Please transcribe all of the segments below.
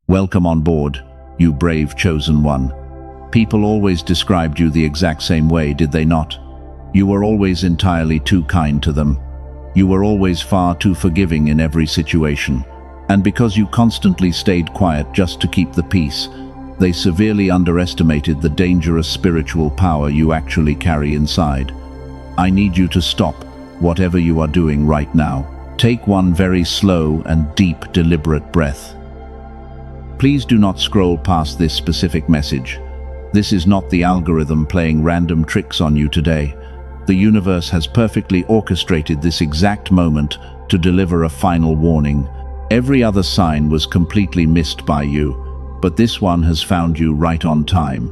Welcome on board, you brave chosen one. People always described you the exact same way, did they not? You were always entirely too kind to them. You were always far too forgiving in every situation. And because you constantly stayed quiet just to keep the peace, they severely underestimated the dangerous spiritual power you actually carry inside. I need you to stop whatever you are doing right now. Take one very slow and deep, deliberate breath. Please do not scroll past this specific message. This is not the algorithm playing random tricks on you today. The universe has perfectly orchestrated this exact moment to deliver a final warning. Every other sign was completely missed by you, but this one has found you right on time.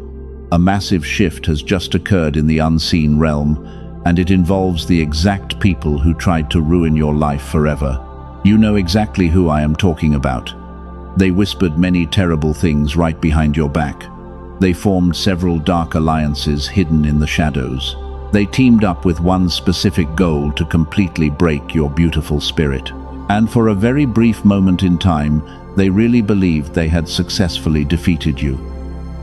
A massive shift has just occurred in the unseen realm, and it involves the exact people who tried to ruin your life forever. You know exactly who I am talking about. They whispered many terrible things right behind your back. They formed several dark alliances hidden in the shadows. They teamed up with one specific goal to completely break your beautiful spirit. And for a very brief moment in time, they really believed they had successfully defeated you.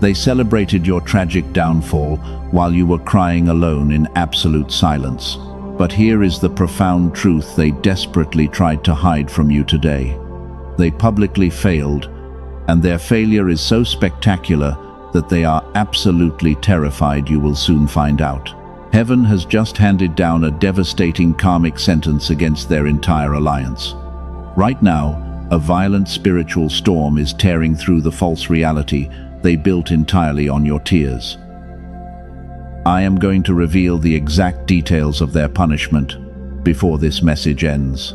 They celebrated your tragic downfall while you were crying alone in absolute silence. But here is the profound truth they desperately tried to hide from you today. They publicly failed, and their failure is so spectacular that they are absolutely terrified you will soon find out. Heaven has just handed down a devastating karmic sentence against their entire alliance. Right now, a violent spiritual storm is tearing through the false reality they built entirely on your tears. I am going to reveal the exact details of their punishment before this message ends.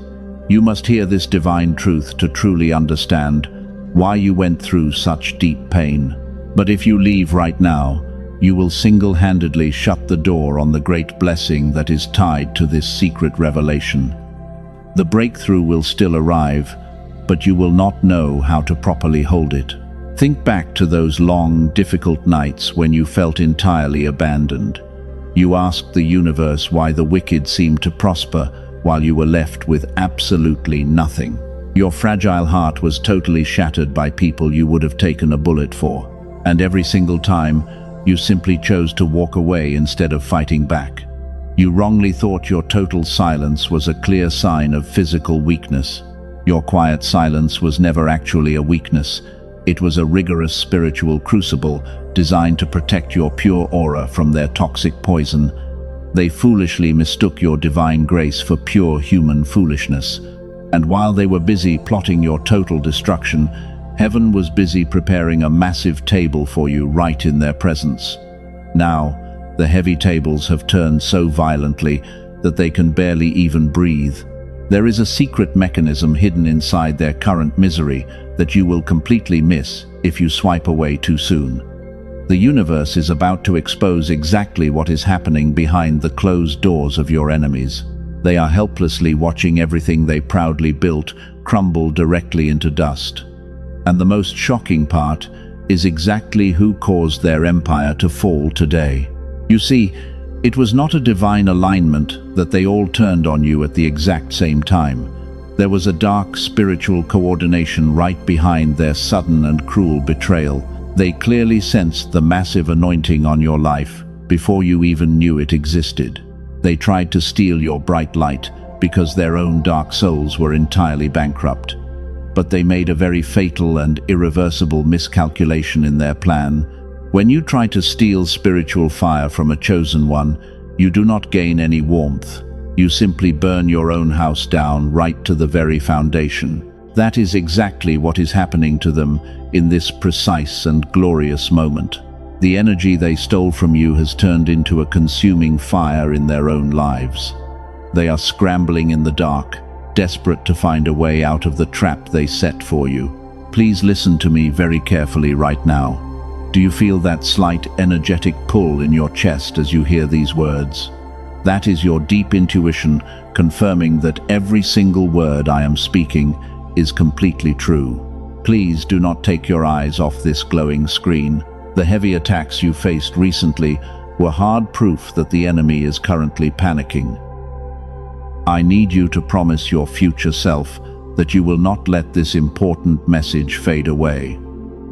You must hear this divine truth to truly understand why you went through such deep pain. But if you leave right now, you will single-handedly shut the door on the great blessing that is tied to this secret revelation. The breakthrough will still arrive, but you will not know how to properly hold it. Think back to those long, difficult nights when you felt entirely abandoned. You asked the universe why the wicked seemed to prosper while you were left with absolutely nothing. Your fragile heart was totally shattered by people you would have taken a bullet for, and every single time, you simply chose to walk away instead of fighting back. You wrongly thought your total silence was a clear sign of physical weakness. Your quiet silence was never actually a weakness. It was a rigorous spiritual crucible designed to protect your pure aura from their toxic poison. They foolishly mistook your divine grace for pure human foolishness. And while they were busy plotting your total destruction, heaven was busy preparing a massive table for you right in their presence. Now, the heavy tables have turned so violently that they can barely even breathe. There is a secret mechanism hidden inside their current misery that you will completely miss if you swipe away too soon. The universe is about to expose exactly what is happening behind the closed doors of your enemies. They are helplessly watching everything they proudly built crumble directly into dust. And the most shocking part is exactly who caused their empire to fall today. You see, it was not a divine alignment that they all turned on you at the exact same time. There was a dark spiritual coordination right behind their sudden and cruel betrayal. They clearly sensed the massive anointing on your life before you even knew it existed. They tried to steal your bright light because their own dark souls were entirely bankrupt. But they made a very fatal and irreversible miscalculation in their plan. When you try to steal spiritual fire from a chosen one, you do not gain any warmth. You simply burn your own house down right to the very foundation. That is exactly what is happening to them in this precise and glorious moment. The energy they stole from you has turned into a consuming fire in their own lives. They are scrambling in the dark, desperate to find a way out of the trap they set for you. Please listen to me very carefully right now. Do you feel that slight energetic pull in your chest as you hear these words? That is your deep intuition confirming that every single word I am speaking is completely true. Please do not take your eyes off this glowing screen. The heavy attacks you faced recently were hard proof that the enemy is currently panicking. I need you to promise your future self that you will not let this important message fade away.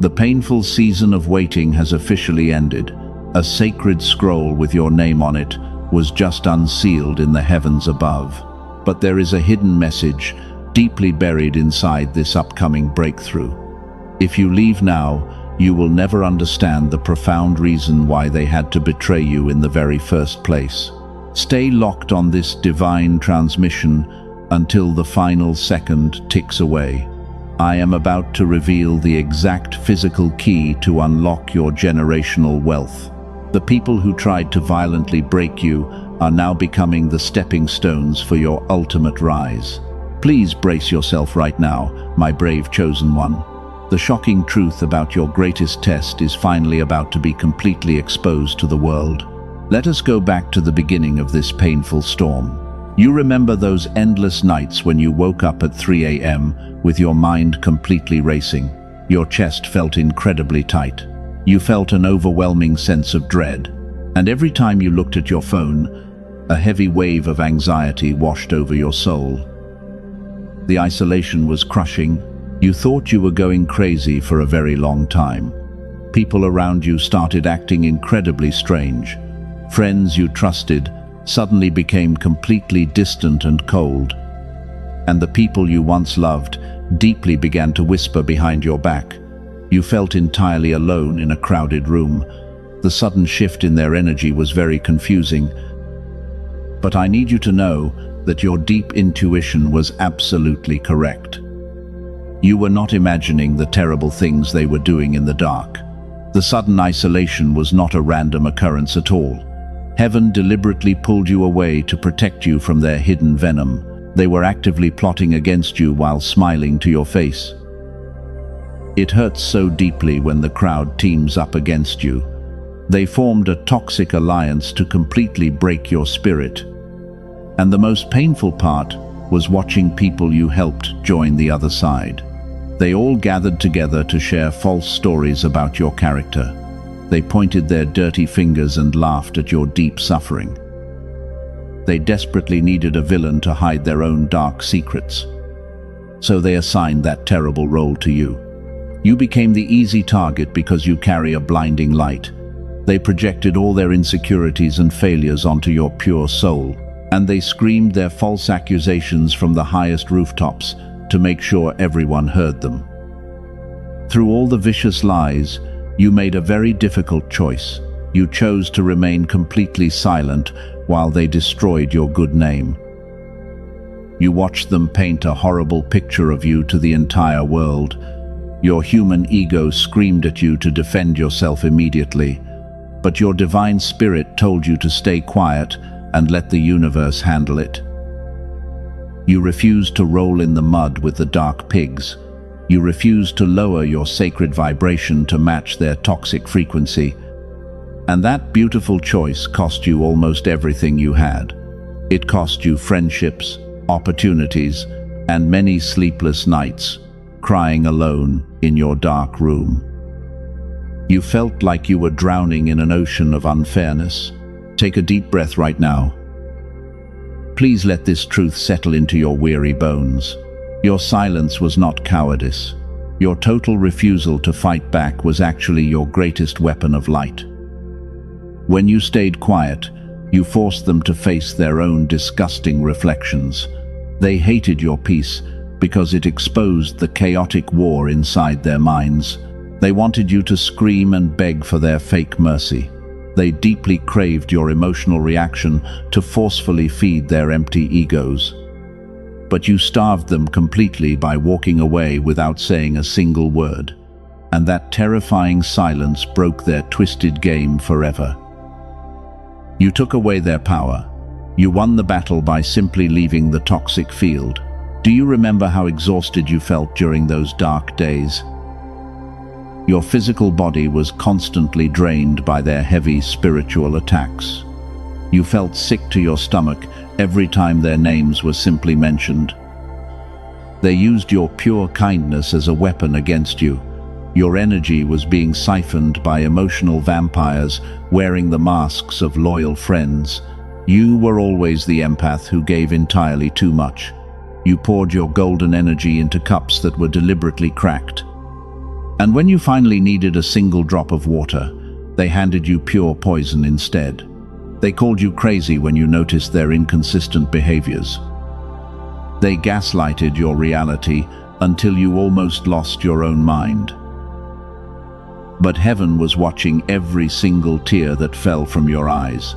The painful season of waiting has officially ended. A sacred scroll with your name on it was just unsealed in the heavens above. But there is a hidden message deeply buried inside this upcoming breakthrough. If you leave now, you will never understand the profound reason why they had to betray you in the very first place. Stay locked on this divine transmission until the final second ticks away. I am about to reveal the exact physical key to unlock your generational wealth. The people who tried to violently break you are now becoming the stepping stones for your ultimate rise. Please brace yourself right now, my brave chosen one. The shocking truth about your greatest test is finally about to be completely exposed to the world. Let us go back to the beginning of this painful storm. You remember those endless nights when you woke up at 3 a.m. with your mind completely racing. Your chest felt incredibly tight. You felt an overwhelming sense of dread. And every time you looked at your phone, a heavy wave of anxiety washed over your soul. The isolation was crushing. You thought you were going crazy for a very long time. People around you started acting incredibly strange. Friends you trusted suddenly became completely distant and cold. And the people you once loved deeply began to whisper behind your back. You felt entirely alone in a crowded room. The sudden shift in their energy was very confusing. But I need you to know that your deep intuition was absolutely correct. You were not imagining the terrible things they were doing in the dark. The sudden isolation was not a random occurrence at all. Heaven deliberately pulled you away to protect you from their hidden venom. They were actively plotting against you while smiling to your face. It hurts so deeply when the crowd teams up against you. They formed a toxic alliance to completely break your spirit. And the most painful part was watching people you helped join the other side. They all gathered together to share false stories about your character. They pointed their dirty fingers and laughed at your deep suffering. They desperately needed a villain to hide their own dark secrets. So they assigned that terrible role to you. You became the easy target because you carry a blinding light. They projected all their insecurities and failures onto your pure soul, and they screamed their false accusations from the highest rooftops to make sure everyone heard them. Through all the vicious lies, you made a very difficult choice. You chose to remain completely silent while they destroyed your good name. You watched them paint a horrible picture of you to the entire world. Your human ego screamed at you to defend yourself immediately, but your divine spirit told you to stay quiet and let the universe handle it. You refused to roll in the mud with the dark pigs. You refused to lower your sacred vibration to match their toxic frequency. And that beautiful choice cost you almost everything you had. It cost you friendships, opportunities, and many sleepless nights, crying alone in your dark room. You felt like you were drowning in an ocean of unfairness. Take a deep breath right now. Please let this truth settle into your weary bones. Your silence was not cowardice. Your total refusal to fight back was actually your greatest weapon of light. When you stayed quiet, you forced them to face their own disgusting reflections. They hated your peace because it exposed the chaotic war inside their minds. They wanted you to scream and beg for their fake mercy. They deeply craved your emotional reaction to forcefully feed their empty egos. But you starved them completely by walking away without saying a single word. And that terrifying silence broke their twisted game forever. You took away their power. You won the battle by simply leaving the toxic field. Do you remember how exhausted you felt during those dark days? Your physical body was constantly drained by their heavy spiritual attacks. You felt sick to your stomach every time their names were simply mentioned. They used your pure kindness as a weapon against you. Your energy was being siphoned by emotional vampires wearing the masks of loyal friends. You were always the empath who gave entirely too much. You poured your golden energy into cups that were deliberately cracked. And when you finally needed a single drop of water, they handed you pure poison instead. They called you crazy when you noticed their inconsistent behaviors. They gaslighted your reality until you almost lost your own mind. But heaven was watching every single tear that fell from your eyes.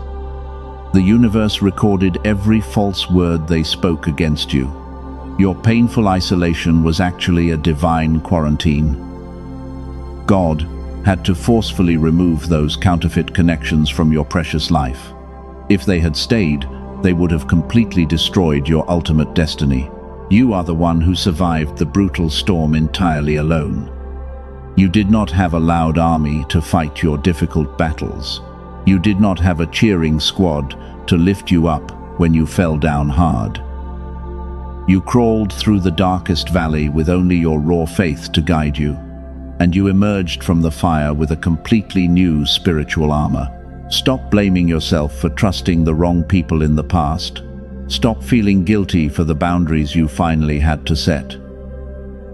The universe recorded every false word they spoke against you. Your painful isolation was actually a divine quarantine. God had to forcefully remove those counterfeit connections from your precious life. If they had stayed, they would have completely destroyed your ultimate destiny. You are the one who survived the brutal storm entirely alone. You did not have a loud army to fight your difficult battles. You did not have a cheering squad to lift you up when you fell down hard. You crawled through the darkest valley with only your raw faith to guide you, and you emerged from the fire with a completely new spiritual armor. Stop blaming yourself for trusting the wrong people in the past. Stop feeling guilty for the boundaries you finally had to set.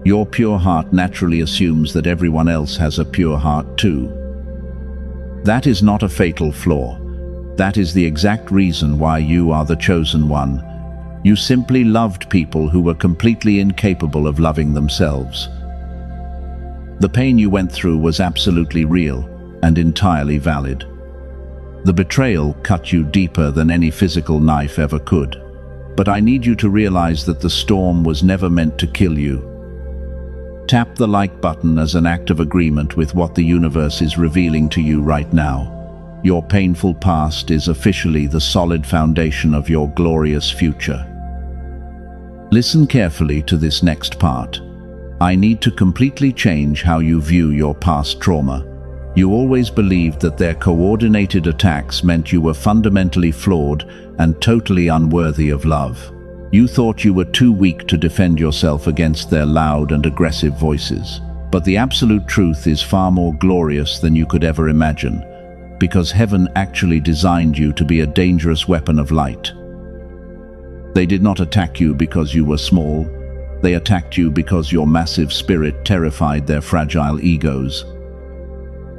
Your pure heart naturally assumes that everyone else has a pure heart too. That is not a fatal flaw. That is the exact reason why you are the chosen one. You simply loved people who were completely incapable of loving themselves. The pain you went through was absolutely real and entirely valid. The betrayal cut you deeper than any physical knife ever could. But I need you to realize that the storm was never meant to kill you. Tap the like button as an act of agreement with what the universe is revealing to you right now. Your painful past is officially the solid foundation of your glorious future. Listen carefully to this next part. I need to completely change how you view your past trauma. You always believed that their coordinated attacks meant you were fundamentally flawed and totally unworthy of love. You thought you were too weak to defend yourself against their loud and aggressive voices. But the absolute truth is far more glorious than you could ever imagine, because heaven actually designed you to be a dangerous weapon of light. They did not attack you because you were small. They attacked you because your massive spirit terrified their fragile egos.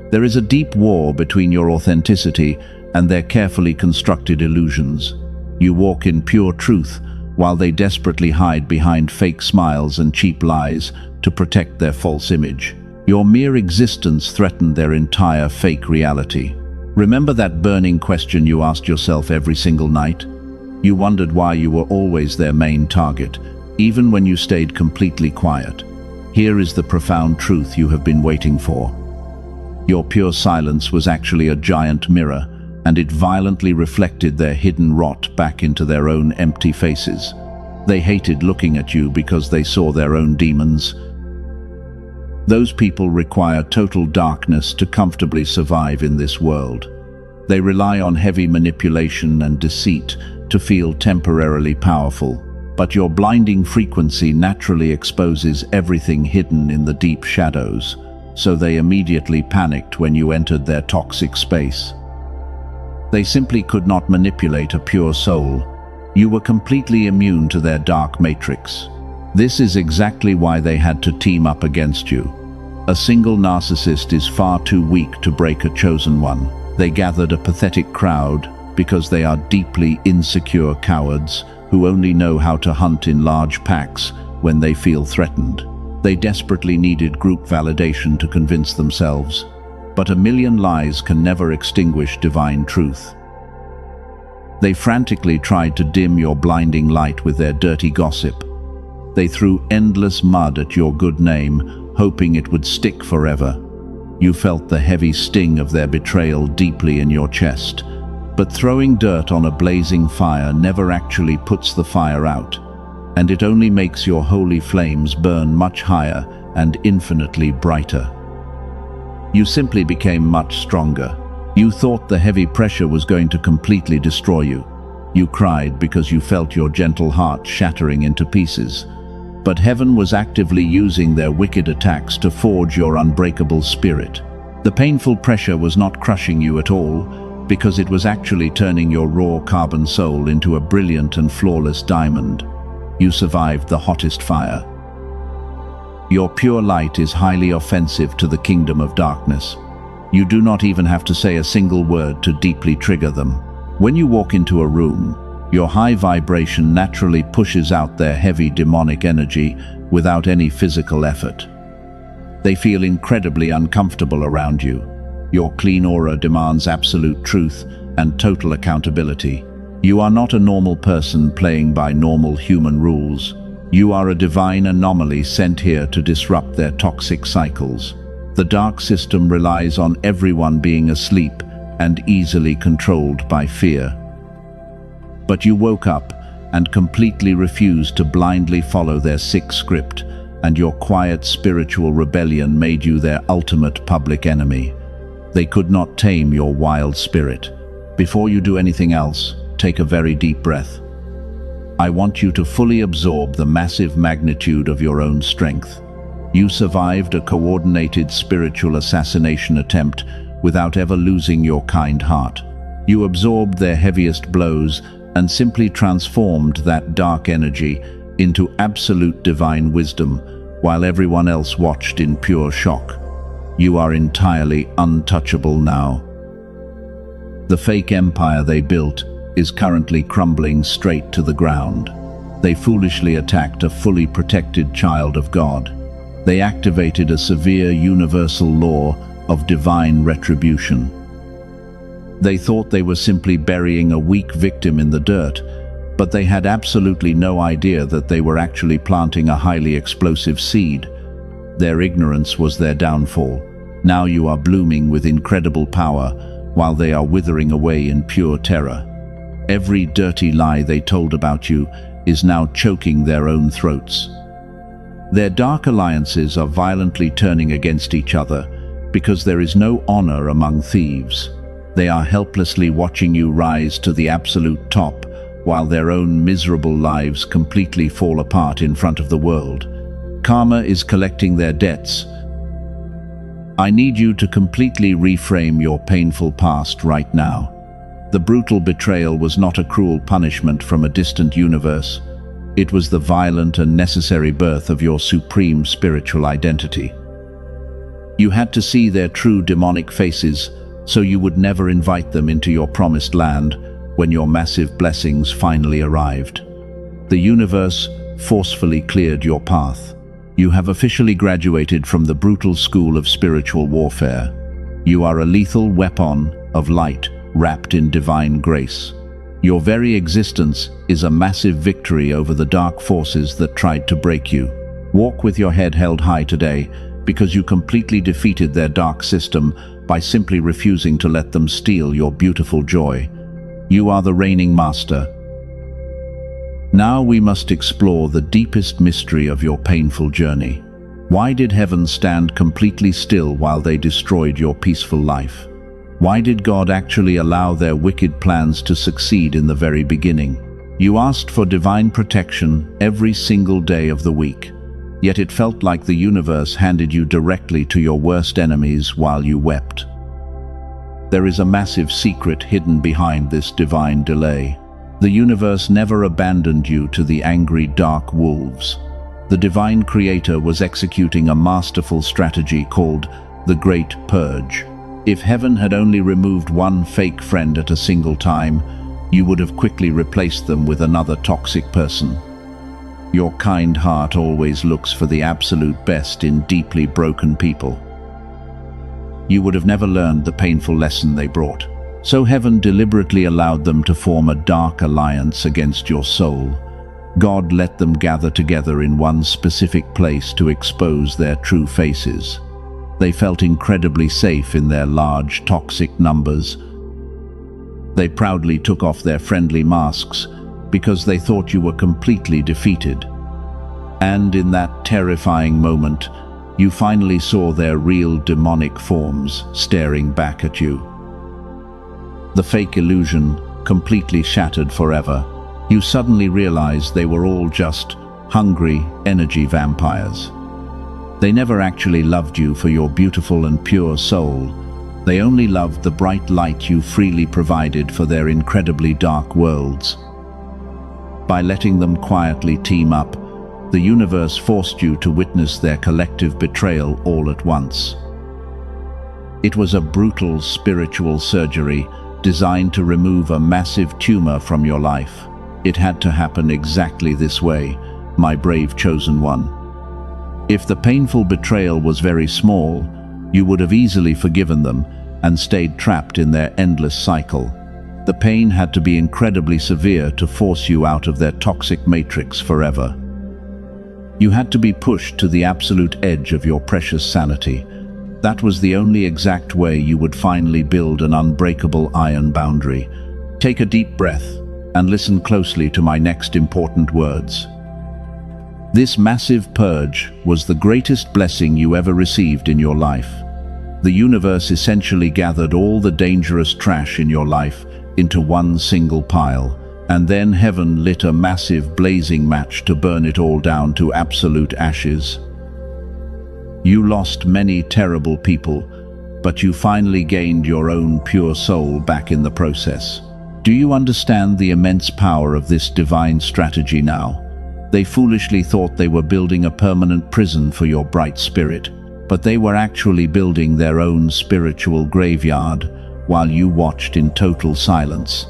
There is a deep war between your authenticity and their carefully constructed illusions. You walk in pure truth, while they desperately hide behind fake smiles and cheap lies to protect their false image. Your mere existence threatened their entire fake reality. Remember that burning question you asked yourself every single night? You wondered why you were always their main target, even when you stayed completely quiet. Here is the profound truth you have been waiting for. Your pure silence was actually a giant mirror, and it violently reflected their hidden rot back into their own empty faces. They hated looking at you because they saw their own demons. Those people require total darkness to comfortably survive in this world. They rely on heavy manipulation and deceit to feel temporarily powerful. But your blinding frequency naturally exposes everything hidden in the deep shadows, so they immediately panicked when you entered their toxic space. They simply could not manipulate a pure soul. You were completely immune to their dark matrix. This is exactly why they had to team up against you. A single narcissist is far too weak to break a chosen one. They gathered a pathetic crowd because they are deeply insecure cowards who only know how to hunt in large packs when they feel threatened. They desperately needed group validation to convince themselves. But a million lies can never extinguish divine truth. They frantically tried to dim your blinding light with their dirty gossip. They threw endless mud at your good name, hoping it would stick forever. You felt the heavy sting of their betrayal deeply in your chest. But throwing dirt on a blazing fire never actually puts the fire out, and it only makes your holy flames burn much higher and infinitely brighter. You simply became much stronger. You thought the heavy pressure was going to completely destroy you. You cried because you felt your gentle heart shattering into pieces. But heaven was actively using their wicked attacks to forge your unbreakable spirit. The painful pressure was not crushing you at all, because it was actually turning your raw carbon soul into a brilliant and flawless diamond. You survived the hottest fire. Your pure light is highly offensive to the kingdom of darkness. You do not even have to say a single word to deeply trigger them. When you walk into a room, your high vibration naturally pushes out their heavy demonic energy without any physical effort. They feel incredibly uncomfortable around you. Your clean aura demands absolute truth and total accountability. You are not a normal person playing by normal human rules. You are a divine anomaly sent here to disrupt their toxic cycles. The dark system relies on everyone being asleep and easily controlled by fear. But you woke up and completely refused to blindly follow their sick script, and your quiet spiritual rebellion made you their ultimate public enemy. They could not tame your wild spirit. Before you do anything else, take a very deep breath. I want you to fully absorb the massive magnitude of your own strength. You survived a coordinated spiritual assassination attempt without ever losing your kind heart. You absorbed their heaviest blows and simply transformed that dark energy into absolute divine wisdom, while everyone else watched in pure shock. You are entirely untouchable now. The fake empire they built is currently crumbling straight to the ground. They foolishly attacked a fully protected child of God. They activated a severe universal law of divine retribution. They thought they were simply burying a weak victim in the dirt, but they had absolutely no idea that they were actually planting a highly explosive seed. Their ignorance was their downfall. Now you are blooming with incredible power, while they are withering away in pure terror. Every dirty lie they told about you is now choking their own throats. Their dark alliances are violently turning against each other because there is no honor among thieves. They are helplessly watching you rise to the absolute top, while their own miserable lives completely fall apart in front of the world. Karma is collecting their debts. I need you to completely reframe your painful past right now. The brutal betrayal was not a cruel punishment from a distant universe. It was the violent and necessary birth of your supreme spiritual identity. You had to see their true demonic faces, so you would never invite them into your promised land when your massive blessings finally arrived. The universe forcefully cleared your path. You have officially graduated from the brutal school of spiritual warfare. You are a lethal weapon of light wrapped in divine grace. Your very existence is a massive victory over the dark forces that tried to break you. Walk with your head held high today, because you completely defeated their dark system by simply refusing to let them steal your beautiful joy. You are the reigning master. Now we must explore the deepest mystery of your painful journey. Why did heaven stand completely still while they destroyed your peaceful life? Why did God actually allow their wicked plans to succeed in the very beginning? You asked for divine protection every single day of the week, yet it felt like the universe handed you directly to your worst enemies while you wept. There is a massive secret hidden behind this divine delay. The universe never abandoned you to the angry dark wolves. The divine creator was executing a masterful strategy called the Great Purge. If heaven had only removed one fake friend at a single time, you would have quickly replaced them with another toxic person. Your kind heart always looks for the absolute best in deeply broken people. You would have never learned the painful lesson they brought. So heaven deliberately allowed them to form a dark alliance against your soul. God let them gather together in one specific place to expose their true faces. They felt incredibly safe in their large, toxic numbers. They proudly took off their friendly masks because they thought you were completely defeated. And in that terrifying moment, you finally saw their real demonic forms staring back at you. The fake illusion completely shattered forever. You suddenly realized they were all just hungry energy vampires. They never actually loved you for your beautiful and pure soul. They only loved the bright light you freely provided for their incredibly dark worlds. By letting them quietly team up, the universe forced you to witness their collective betrayal all at once. It was a brutal spiritual surgery designed to remove a massive tumor from your life. It had to happen exactly this way, my brave chosen one. If the painful betrayal was very small, you would have easily forgiven them and stayed trapped in their endless cycle. The pain had to be incredibly severe to force you out of their toxic matrix forever. You had to be pushed to the absolute edge of your precious sanity. That was the only exact way you would finally build an unbreakable iron boundary. Take a deep breath and listen closely to my next important words. This massive purge was the greatest blessing you ever received in your life. The universe essentially gathered all the dangerous trash in your life into one single pile, and then heaven lit a massive blazing match to burn it all down to absolute ashes. You lost many terrible people, but you finally gained your own pure soul back in the process. Do you understand the immense power of this divine strategy now? They foolishly thought they were building a permanent prison for your bright spirit, but they were actually building their own spiritual graveyard while you watched in total silence.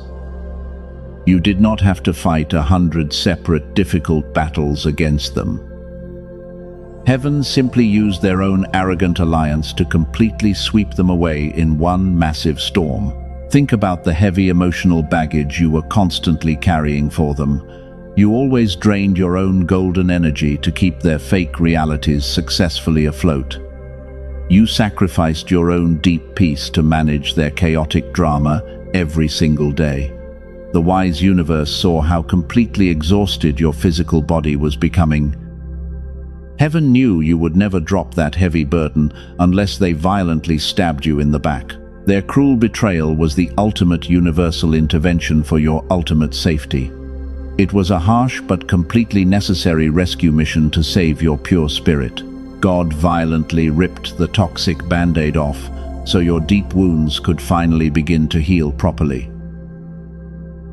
You did not have to fight 100 separate difficult battles against them. Heaven simply used their own arrogant alliance to completely sweep them away in one massive storm. Think about the heavy emotional baggage you were constantly carrying for them. You always drained your own golden energy to keep their fake realities successfully afloat. You sacrificed your own deep peace to manage their chaotic drama every single day. The wise universe saw how completely exhausted your physical body was becoming. Heaven knew you would never drop that heavy burden unless they violently stabbed you in the back. Their cruel betrayal was the ultimate universal intervention for your ultimate safety. It was a harsh but completely necessary rescue mission to save your pure spirit. God violently ripped the toxic band-aid off so your deep wounds could finally begin to heal properly.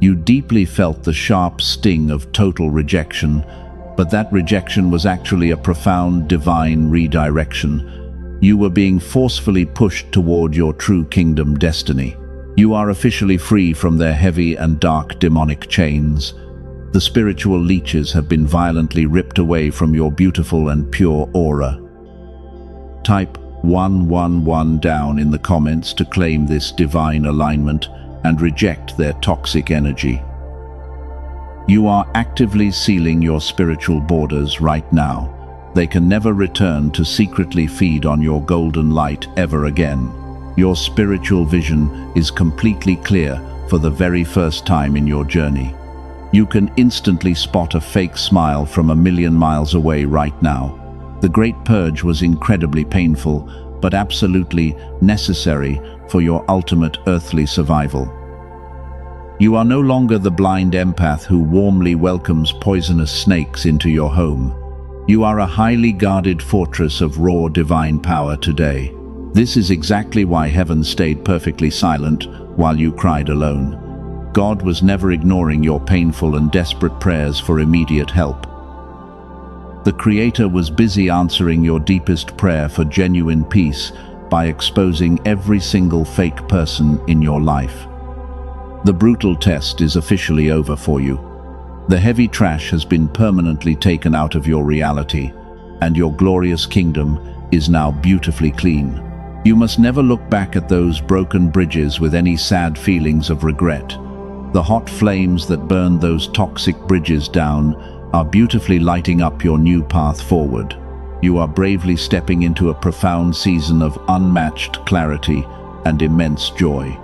You deeply felt the sharp sting of total rejection, but that rejection was actually a profound divine redirection. You were being forcefully pushed toward your true kingdom destiny. You are officially free from their heavy and dark demonic chains. The spiritual leeches have been violently ripped away from your beautiful and pure aura. Type 111 down in the comments to claim this divine alignment and reject their toxic energy. You are actively sealing your spiritual borders right now. They can never return to secretly feed on your golden light ever again. Your spiritual vision is completely clear for the very first time in your journey. You can instantly spot a fake smile from a million miles away right now. The Great Purge was incredibly painful, but absolutely necessary for your ultimate earthly survival. You are no longer the blind empath who warmly welcomes poisonous snakes into your home. You are a highly guarded fortress of raw divine power today. This is exactly why heaven stayed perfectly silent while you cried alone. God was never ignoring your painful and desperate prayers for immediate help. The Creator was busy answering your deepest prayer for genuine peace by exposing every single fake person in your life. The brutal test is officially over for you. The heavy trash has been permanently taken out of your reality, and your glorious kingdom is now beautifully clean. You must never look back at those broken bridges with any sad feelings of regret. The hot flames that burned those toxic bridges down are beautifully lighting up your new path forward. You are bravely stepping into a profound season of unmatched clarity and immense joy.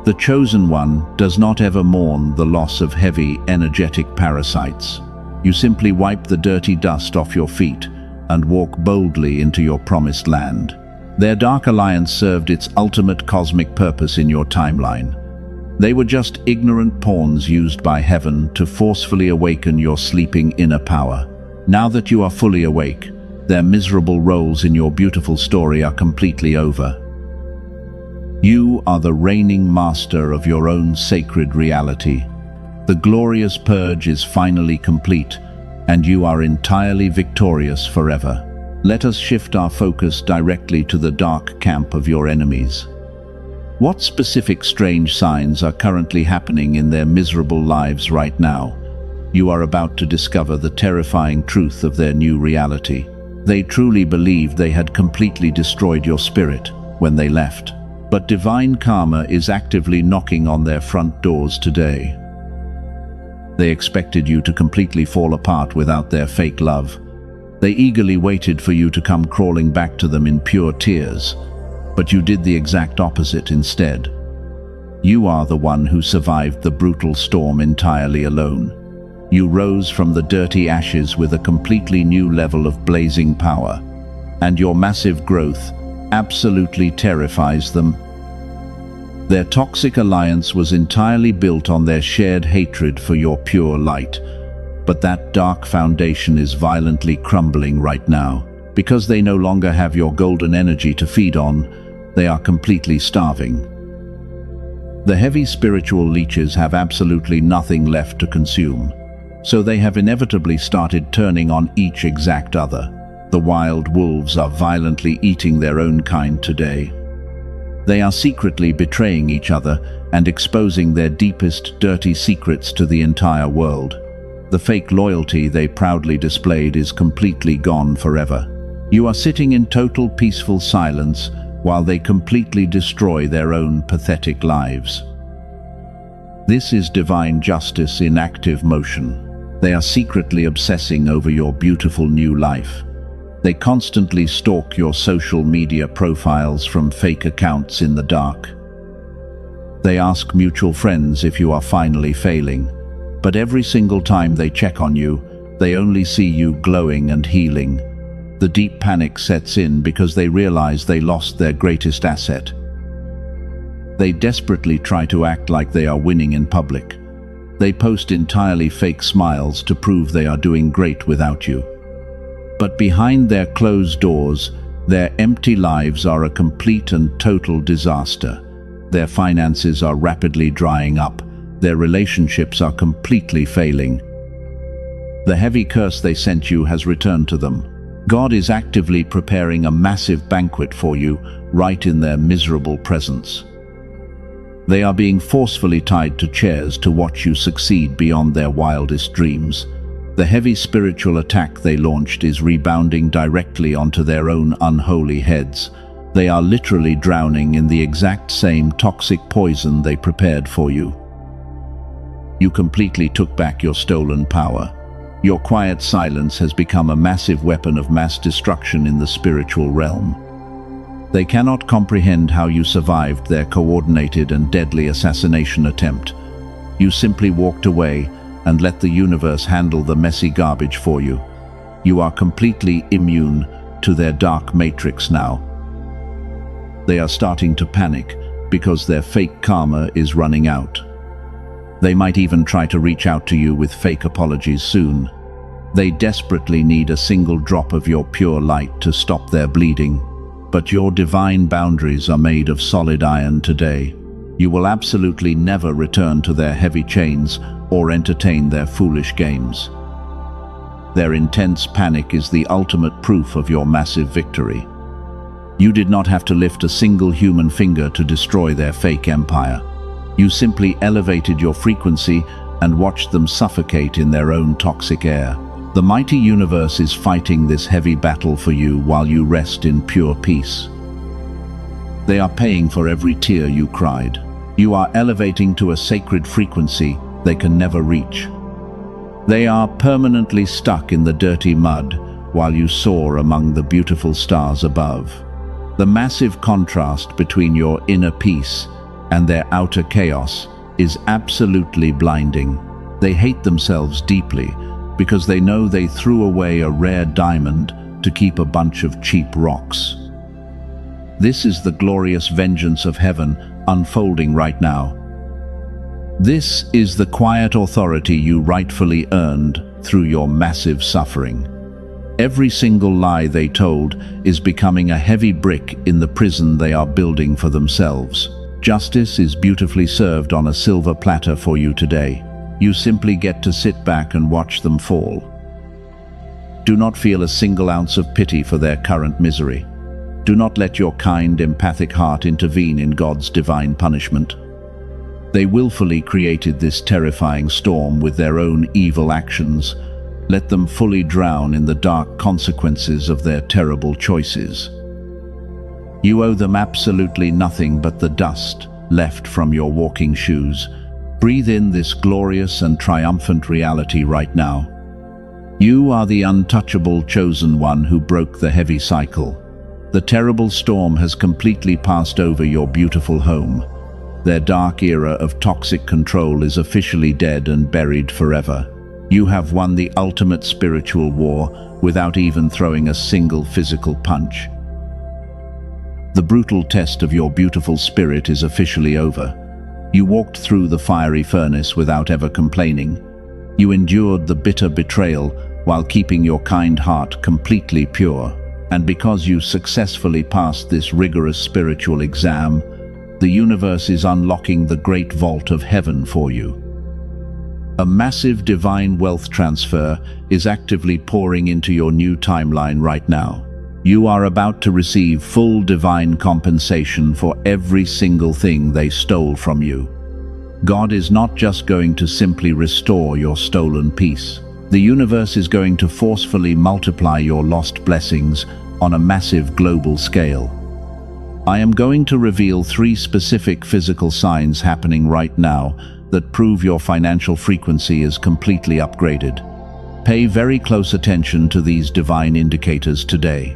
The Chosen One does not ever mourn the loss of heavy, energetic parasites. You simply wipe the dirty dust off your feet and walk boldly into your promised land. Their dark alliance served its ultimate cosmic purpose in your timeline. They were just ignorant pawns used by heaven to forcefully awaken your sleeping inner power. Now that you are fully awake, their miserable roles in your beautiful story are completely over. You are the reigning master of your own sacred reality. The glorious purge is finally complete, and you are entirely victorious forever. Let us shift our focus directly to the dark camp of your enemies. What specific strange signs are currently happening in their miserable lives right now? You are about to discover the terrifying truth of their new reality. They truly believed they had completely destroyed your spirit when they left. But divine karma is actively knocking on their front doors today. They expected you to completely fall apart without their fake love. They eagerly waited for you to come crawling back to them in pure tears. But you did the exact opposite instead. You are the one who survived the brutal storm entirely alone. You rose from the dirty ashes with a completely new level of blazing power, and your massive growth absolutely terrifies them. Their toxic alliance was entirely built on their shared hatred for your pure light, but that dark foundation is violently crumbling right now. Because they no longer have your golden energy to feed on, they are completely starving. The heavy spiritual leeches have absolutely nothing left to consume, so they have inevitably started turning on each exact other. The wild wolves are violently eating their own kind today. They are secretly betraying each other and exposing their deepest, dirty secrets to the entire world. The fake loyalty they proudly displayed is completely gone forever. You are sitting in total peaceful silence while they completely destroy their own pathetic lives. This is divine justice in active motion. They are secretly obsessing over your beautiful new life. They constantly stalk your social media profiles from fake accounts in the dark. They ask mutual friends if you are finally failing, but every single time they check on you, they only see you glowing and healing. The deep panic sets in because they realize they lost their greatest asset. They desperately try to act like they are winning in public. They post entirely fake smiles to prove they are doing great without you. But behind their closed doors, their empty lives are a complete and total disaster. Their finances are rapidly drying up. Their relationships are completely failing. The heavy curse they sent you has returned to them. God is actively preparing a massive banquet for you, right in their miserable presence. They are being forcefully tied to chairs to watch you succeed beyond their wildest dreams. The heavy spiritual attack they launched is rebounding directly onto their own unholy heads. They are literally drowning in the exact same toxic poison they prepared for you. You completely took back your stolen power. Your quiet silence has become a massive weapon of mass destruction in the spiritual realm. They cannot comprehend how you survived their coordinated and deadly assassination attempt. You simply walked away and let the universe handle the messy garbage for you. You are completely immune to their dark matrix now. They are starting to panic because their fake karma is running out. They might even try to reach out to you with fake apologies soon. They desperately need a single drop of your pure light to stop their bleeding. But your divine boundaries are made of solid iron today. You will absolutely never return to their heavy chains or entertain their foolish games. Their intense panic is the ultimate proof of your massive victory. You did not have to lift a single human finger to destroy their fake empire. You simply elevated your frequency and watched them suffocate in their own toxic air. The mighty universe is fighting this heavy battle for you while you rest in pure peace. They are paying for every tear you cried. You are elevating to a sacred frequency they can never reach. They are permanently stuck in the dirty mud while you soar among the beautiful stars above. The massive contrast between your inner peace and their outer chaos is absolutely blinding. They hate themselves deeply because they know they threw away a rare diamond to keep a bunch of cheap rocks. This is the glorious vengeance of heaven unfolding right now. This is the quiet authority you rightfully earned through your massive suffering. Every single lie they told is becoming a heavy brick in the prison they are building for themselves. Justice is beautifully served on a silver platter for you today. You simply get to sit back and watch them fall. Do not feel a single ounce of pity for their current misery. Do not let your kind, empathic heart intervene in God's divine punishment. They willfully created this terrifying storm with their own evil actions. Let them fully drown in the dark consequences of their terrible choices. You owe them absolutely nothing but the dust left from your walking shoes. Breathe in this glorious and triumphant reality right now. You are the untouchable chosen one who broke the heavy cycle. The terrible storm has completely passed over your beautiful home. Their dark era of toxic control is officially dead and buried forever. You have won the ultimate spiritual war without even throwing a single physical punch. The brutal test of your beautiful spirit is officially over. You walked through the fiery furnace without ever complaining. You endured the bitter betrayal while keeping your kind heart completely pure. And because you successfully passed this rigorous spiritual exam, the universe is unlocking the great vault of heaven for you. A massive divine wealth transfer is actively pouring into your new timeline right now. You are about to receive full divine compensation for every single thing they stole from you. God is not just going to simply restore your stolen peace. The universe is going to forcefully multiply your lost blessings on a massive global scale. I am going to reveal 3 specific physical signs happening right now that prove your financial frequency is completely upgraded. Pay very close attention to these divine indicators today.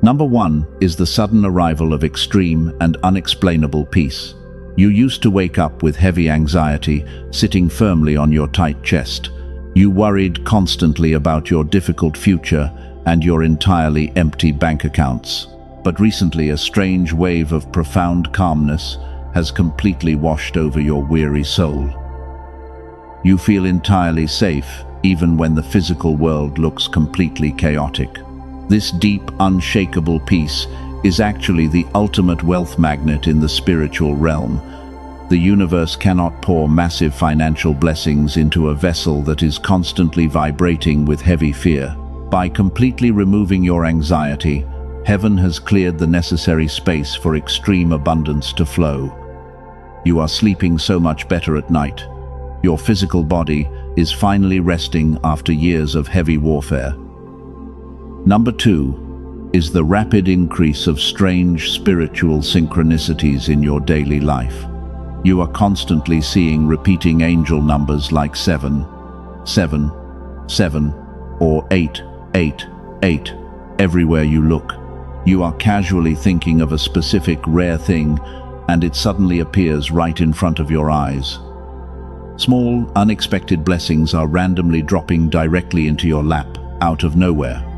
Number 1 is the sudden arrival of extreme and unexplainable peace. You used to wake up with heavy anxiety sitting firmly on your tight chest. You worried constantly about your difficult future and your entirely empty bank accounts. But recently a strange wave of profound calmness has completely washed over your weary soul. You feel entirely safe even when the physical world looks completely chaotic. This deep, unshakable peace is actually the ultimate wealth magnet in the spiritual realm. The universe cannot pour massive financial blessings into a vessel that is constantly vibrating with heavy fear. By completely removing your anxiety, heaven has cleared the necessary space for extreme abundance to flow. You are sleeping so much better at night. Your physical body is finally resting after years of heavy warfare. Number 2 is the rapid increase of strange spiritual synchronicities in your daily life. You are constantly seeing repeating angel numbers like 7, 7, 7, or 8, 8, 8, everywhere you look. You are casually thinking of a specific rare thing, and it suddenly appears right in front of your eyes. Small, unexpected blessings are randomly dropping directly into your lap, out of nowhere.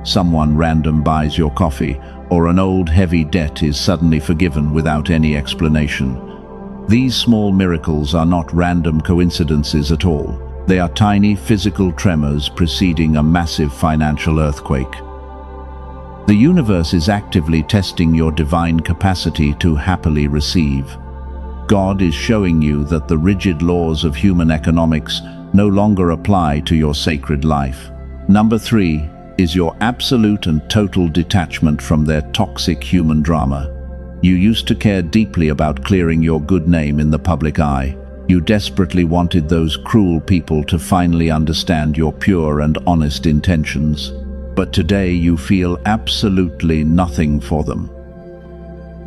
Someone random buys your coffee, or an old heavy debt is suddenly forgiven without any explanation. These small miracles are not random coincidences at all. They are tiny physical tremors preceding a massive financial earthquake. The universe is actively testing your divine capacity to happily receive. God is showing you that the rigid laws of human economics no longer apply to your sacred life. Number 3 is your absolute and total detachment from their toxic human drama. You used to care deeply about clearing your good name in the public eye. You desperately wanted those cruel people to finally understand your pure and honest intentions. But today you feel absolutely nothing for them.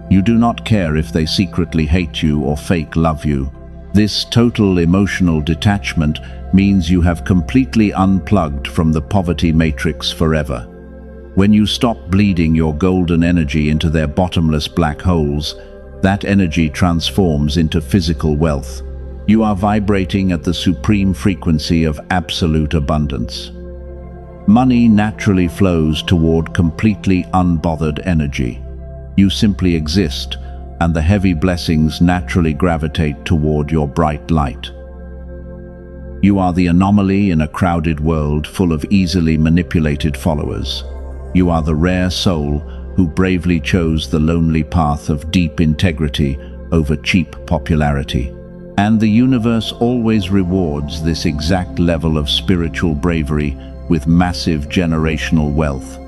You do not care if they secretly hate you or fake love you. This total emotional detachment means you have completely unplugged from the poverty matrix forever. When you stop bleeding your golden energy into their bottomless black holes, that energy transforms into physical wealth. You are vibrating at the supreme frequency of absolute abundance. Money naturally flows toward completely unbothered energy. You simply exist, and the heavy blessings naturally gravitate toward your bright light. You are the anomaly in a crowded world full of easily manipulated followers. You are the rare soul who bravely chose the lonely path of deep integrity over cheap popularity. And the universe always rewards this exact level of spiritual bravery with massive generational wealth.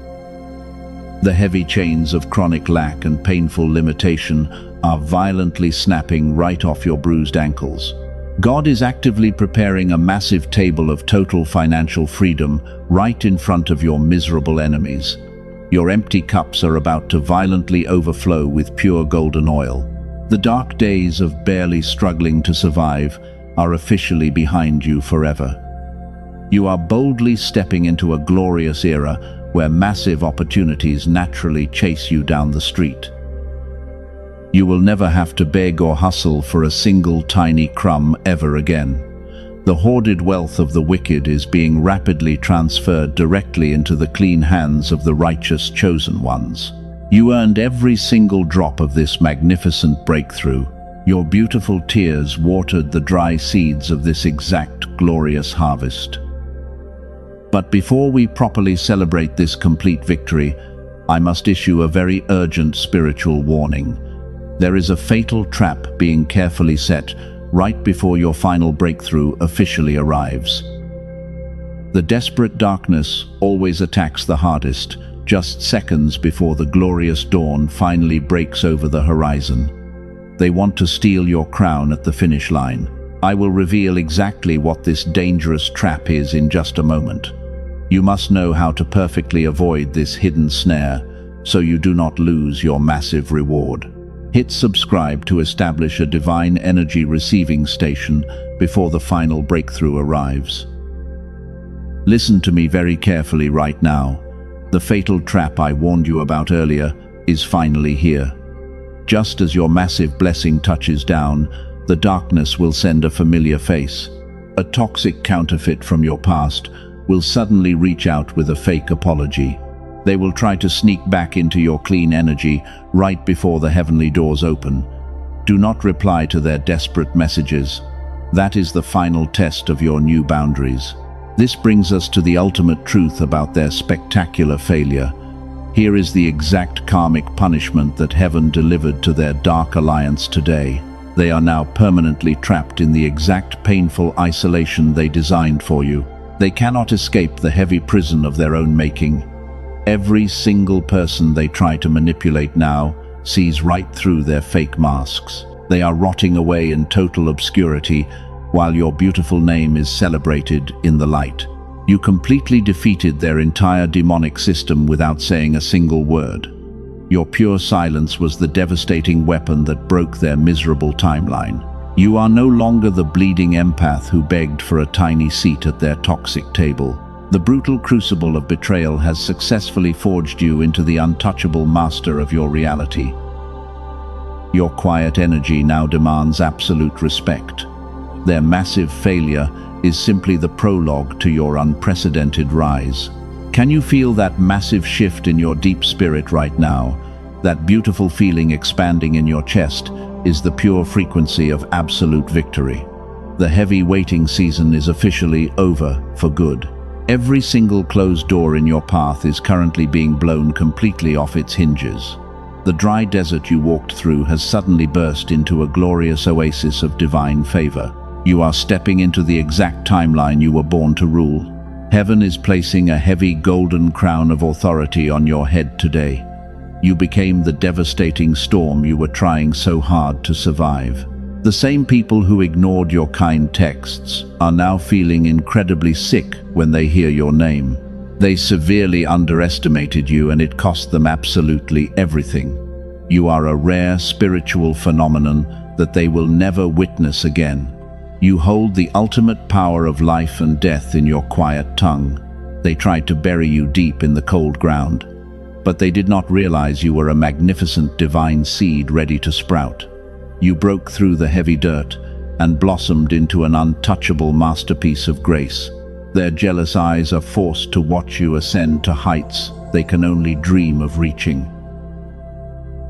The heavy chains of chronic lack and painful limitation are violently snapping right off your bruised ankles. God is actively preparing a massive table of total financial freedom right in front of your miserable enemies. Your empty cups are about to violently overflow with pure golden oil. The dark days of barely struggling to survive are officially behind you forever. You are boldly stepping into a glorious era where massive opportunities naturally chase you down the street. You will never have to beg or hustle for a single tiny crumb ever again. The hoarded wealth of the wicked is being rapidly transferred directly into the clean hands of the righteous chosen ones. You earned every single drop of this magnificent breakthrough. Your beautiful tears watered the dry seeds of this exact glorious harvest. But before we properly celebrate this complete victory, I must issue a very urgent spiritual warning. There is a fatal trap being carefully set right before your final breakthrough officially arrives. The desperate darkness always attacks the hardest, just seconds before the glorious dawn finally breaks over the horizon. They want to steal your crown at the finish line. I will reveal exactly what this dangerous trap is in just a moment. You must know how to perfectly avoid this hidden snare, so you do not lose your massive reward. Hit subscribe to establish a divine energy receiving station before the final breakthrough arrives. Listen to me very carefully right now. The fatal trap I warned you about earlier is finally here. Just as your massive blessing touches down, the darkness will send a familiar face. A toxic counterfeit from your past will suddenly reach out with a fake apology. They will try to sneak back into your clean energy right before the heavenly doors open. Do not reply to their desperate messages. That is the final test of your new boundaries. This brings us to the ultimate truth about their spectacular failure. Here is the exact karmic punishment that heaven delivered to their dark alliance today. They are now permanently trapped in the exact painful isolation they designed for you. They cannot escape the heavy prison of their own making. Every single person they try to manipulate now sees right through their fake masks. They are rotting away in total obscurity while your beautiful name is celebrated in the light. You completely defeated their entire demonic system without saying a single word. Your pure silence was the devastating weapon that broke their miserable timeline. You are no longer the bleeding empath who begged for a tiny seat at their toxic table. The brutal crucible of betrayal has successfully forged you into the untouchable master of your reality. Your quiet energy now demands absolute respect. Their massive failure is simply the prologue to your unprecedented rise. Can you feel that massive shift in your deep spirit right now? That beautiful feeling expanding in your chest is the pure frequency of absolute victory. The heavy waiting season is officially over for good. Every single closed door in your path is currently being blown completely off its hinges. The dry desert you walked through has suddenly burst into a glorious oasis of divine favor. You are stepping into the exact timeline you were born to rule. Heaven is placing a heavy golden crown of authority on your head today. You became the devastating storm you were trying so hard to survive. The same people who ignored your kind texts are now feeling incredibly sick when they hear your name. They severely underestimated you, and it cost them absolutely everything. You are a rare spiritual phenomenon that they will never witness again. You hold the ultimate power of life and death in your quiet tongue. They tried to bury you deep in the cold ground, but they did not realize you were a magnificent divine seed ready to sprout. You broke through the heavy dirt and blossomed into an untouchable masterpiece of grace. Their jealous eyes are forced to watch you ascend to heights they can only dream of reaching.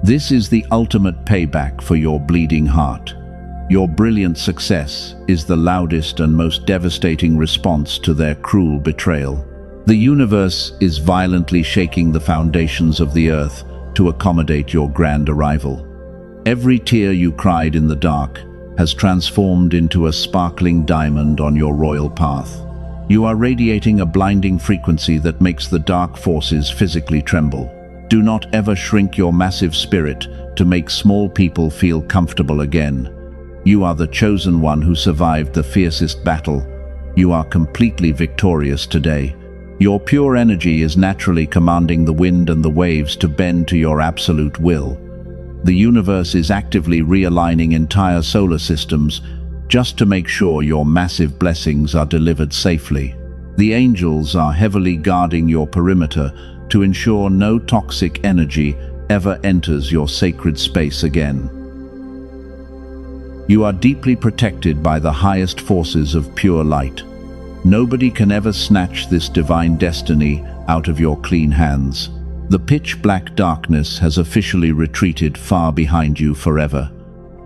This is the ultimate payback for your bleeding heart. Your brilliant success is the loudest and most devastating response to their cruel betrayal. The universe is violently shaking the foundations of the earth to accommodate your grand arrival. Every tear you cried in the dark has transformed into a sparkling diamond on your royal path. You are radiating a blinding frequency that makes the dark forces physically tremble. Do not ever shrink your massive spirit to make small people feel comfortable again. You are the chosen one who survived the fiercest battle. You are completely victorious today. Your pure energy is naturally commanding the wind and the waves to bend to your absolute will. The universe is actively realigning entire solar systems just to make sure your massive blessings are delivered safely. The angels are heavily guarding your perimeter to ensure no toxic energy ever enters your sacred space again. You are deeply protected by the highest forces of pure light. Nobody can ever snatch this divine destiny out of your clean hands. The pitch-black darkness has officially retreated far behind you forever.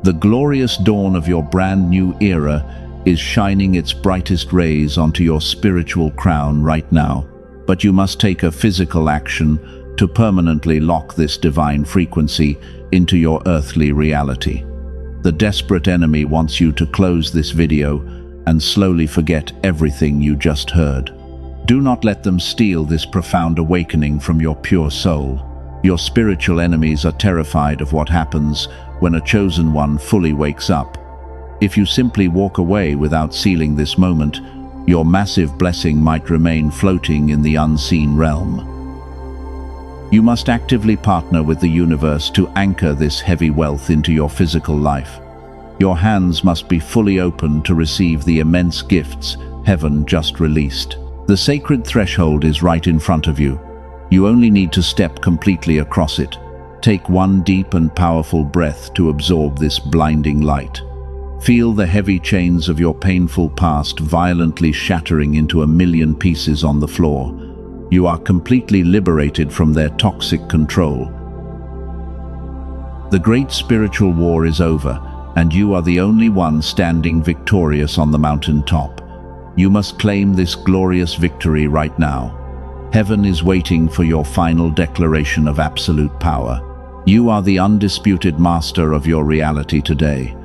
The glorious dawn of your brand new era is shining its brightest rays onto your spiritual crown right now. But you must take a physical action to permanently lock this divine frequency into your earthly reality. The desperate enemy wants you to close this video and slowly forget everything you just heard. Do not let them steal this profound awakening from your pure soul. Your spiritual enemies are terrified of what happens when a chosen one fully wakes up. If you simply walk away without sealing this moment, your massive blessing might remain floating in the unseen realm. You must actively partner with the universe to anchor this heavy wealth into your physical life. Your hands must be fully open to receive the immense gifts heaven just released. The sacred threshold is right in front of you. You only need to step completely across it. Take one deep and powerful breath to absorb this blinding light. Feel the heavy chains of your painful past violently shattering into a million pieces on the floor. You are completely liberated from their toxic control. The great spiritual war is over, and you are the only one standing victorious on the mountain top. You must claim this glorious victory right now. Heaven is waiting for your final declaration of absolute power. You are the undisputed master of your reality today.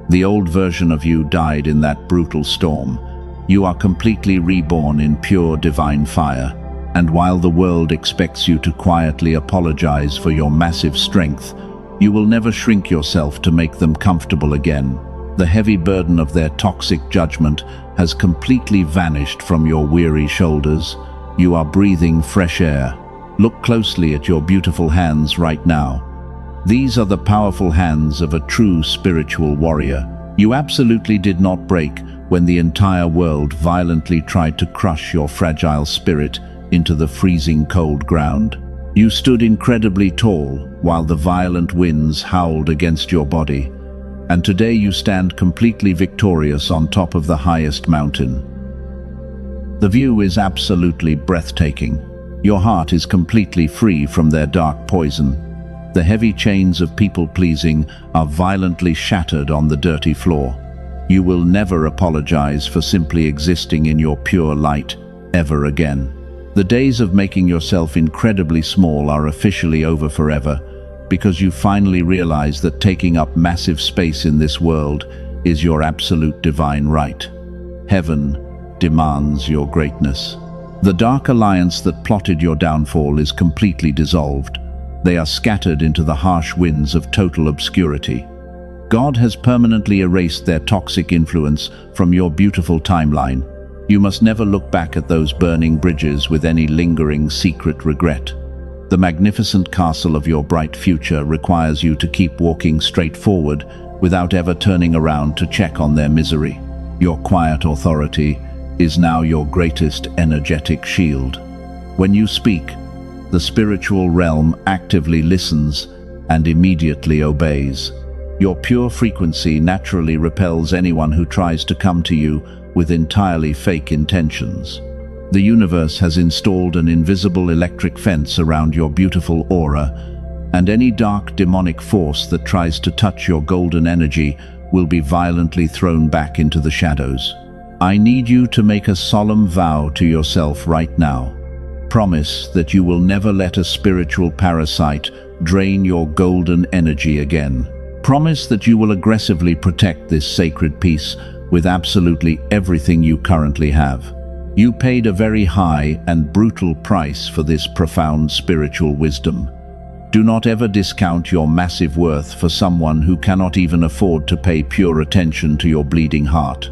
The old version of you died in that brutal storm. You are completely reborn in pure divine fire. And while the world expects you to quietly apologize for your massive strength, you will never shrink yourself to make them comfortable again. The heavy burden of their toxic judgment has completely vanished from your weary shoulders. You are breathing fresh air. Look closely at your beautiful hands right now. These are the powerful hands of a true spiritual warrior. You absolutely did not break when the entire world violently tried to crush your fragile spirit into the freezing cold ground. You stood incredibly tall while the violent winds howled against your body. And today you stand completely victorious on top of the highest mountain. The view is absolutely breathtaking. Your heart is completely free from their dark poison. The heavy chains of people-pleasing are violently shattered on the dirty floor. You will never apologize for simply existing in your pure light ever again. The days of making yourself incredibly small are officially over forever, because you finally realize that taking up massive space in this world is your absolute divine right. Heaven demands your greatness. The dark alliance that plotted your downfall is completely dissolved. They are scattered into the harsh winds of total obscurity. God has permanently erased their toxic influence from your beautiful timeline. You must never look back at those burning bridges with any lingering secret regret. The magnificent castle of your bright future requires you to keep walking straight forward without ever turning around to check on their misery. Your quiet authority is now your greatest energetic shield. When you speak, the spiritual realm actively listens and immediately obeys. Your pure frequency naturally repels anyone who tries to come to you with entirely fake intentions. The universe has installed an invisible electric fence around your beautiful aura, and any dark demonic force that tries to touch your golden energy will be violently thrown back into the shadows. I need you to make a solemn vow to yourself right now. Promise that you will never let a spiritual parasite drain your golden energy again. Promise that you will aggressively protect this sacred peace with absolutely everything you currently have. You paid a very high and brutal price for this profound spiritual wisdom. Do not ever discount your massive worth for someone who cannot even afford to pay pure attention to your bleeding heart.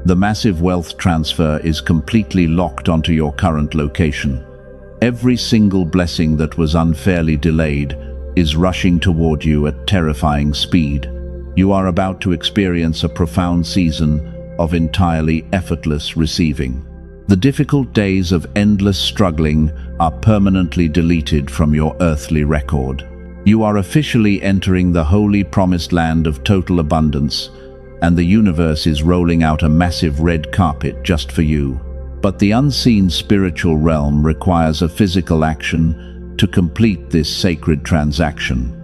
The massive wealth transfer is completely locked onto your current location. Every single blessing that was unfairly delayed is rushing toward you at terrifying speed. You are about to experience a profound season of entirely effortless receiving. The difficult days of endless struggling are permanently deleted from your earthly record. You are officially entering the holy promised land of total abundance, and the universe is rolling out a massive red carpet just for you. But the unseen spiritual realm requires a physical action to complete this sacred transaction.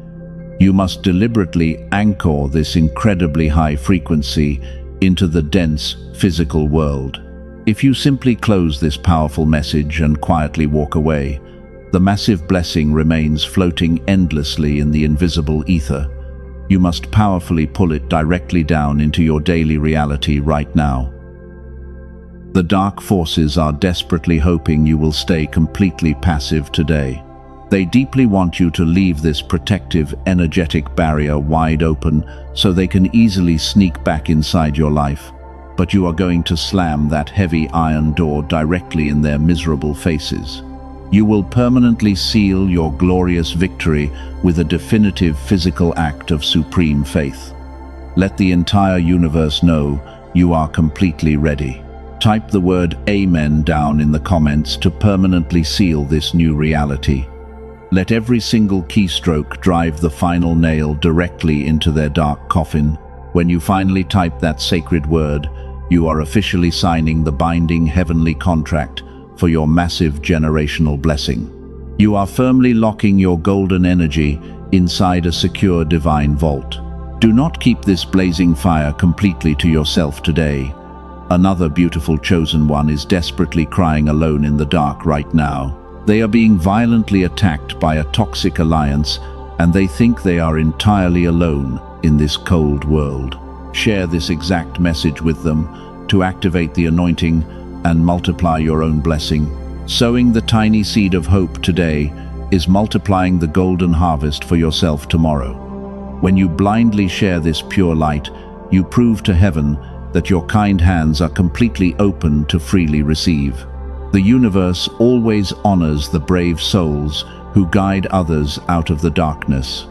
You must deliberately anchor this incredibly high frequency into the dense physical world. If you simply close this powerful message and quietly walk away, the massive blessing remains floating endlessly in the invisible ether. You must powerfully pull it directly down into your daily reality right now. The dark forces are desperately hoping you will stay completely passive today. They deeply want you to leave this protective, energetic barrier wide open so they can easily sneak back inside your life. But you are going to slam that heavy iron door directly in their miserable faces. You will permanently seal your glorious victory with a definitive physical act of supreme faith. Let the entire universe know you are completely ready. Type the word Amen down in the comments to permanently seal this new reality. Let every single keystroke drive the final nail directly into their dark coffin. When you finally type that sacred word, you are officially signing the binding heavenly contract for your massive generational blessing. You are firmly locking your golden energy inside a secure divine vault. Do not keep this blazing fire completely to yourself today. Another beautiful chosen one is desperately crying alone in the dark right now. They are being violently attacked by a toxic alliance, and they think they are entirely alone in this cold world. Share this exact message with them to activate the anointing and multiply your own blessing. Sowing the tiny seed of hope today is multiplying the golden harvest for yourself tomorrow. When you blindly share this pure light, you prove to heaven that your kind hands are completely open to freely receive. The universe always honors the brave souls who guide others out of the darkness.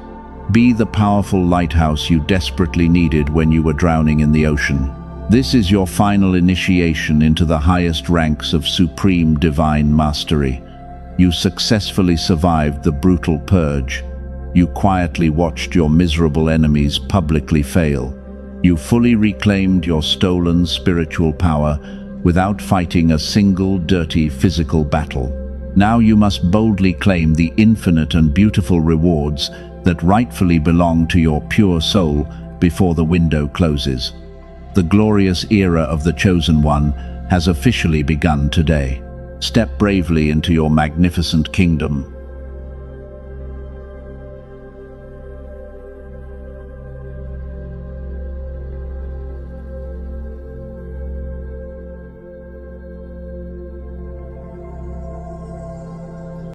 Be the powerful lighthouse you desperately needed when you were drowning in the ocean. This is your final initiation into the highest ranks of supreme divine mastery. You successfully survived the brutal purge. You quietly watched your miserable enemies publicly fail. You fully reclaimed your stolen spiritual power without fighting a single dirty physical battle. Now you must boldly claim the infinite and beautiful rewards that rightfully belong to your pure soul before the window closes. The glorious era of the Chosen One has officially begun today. Step bravely into your magnificent kingdom.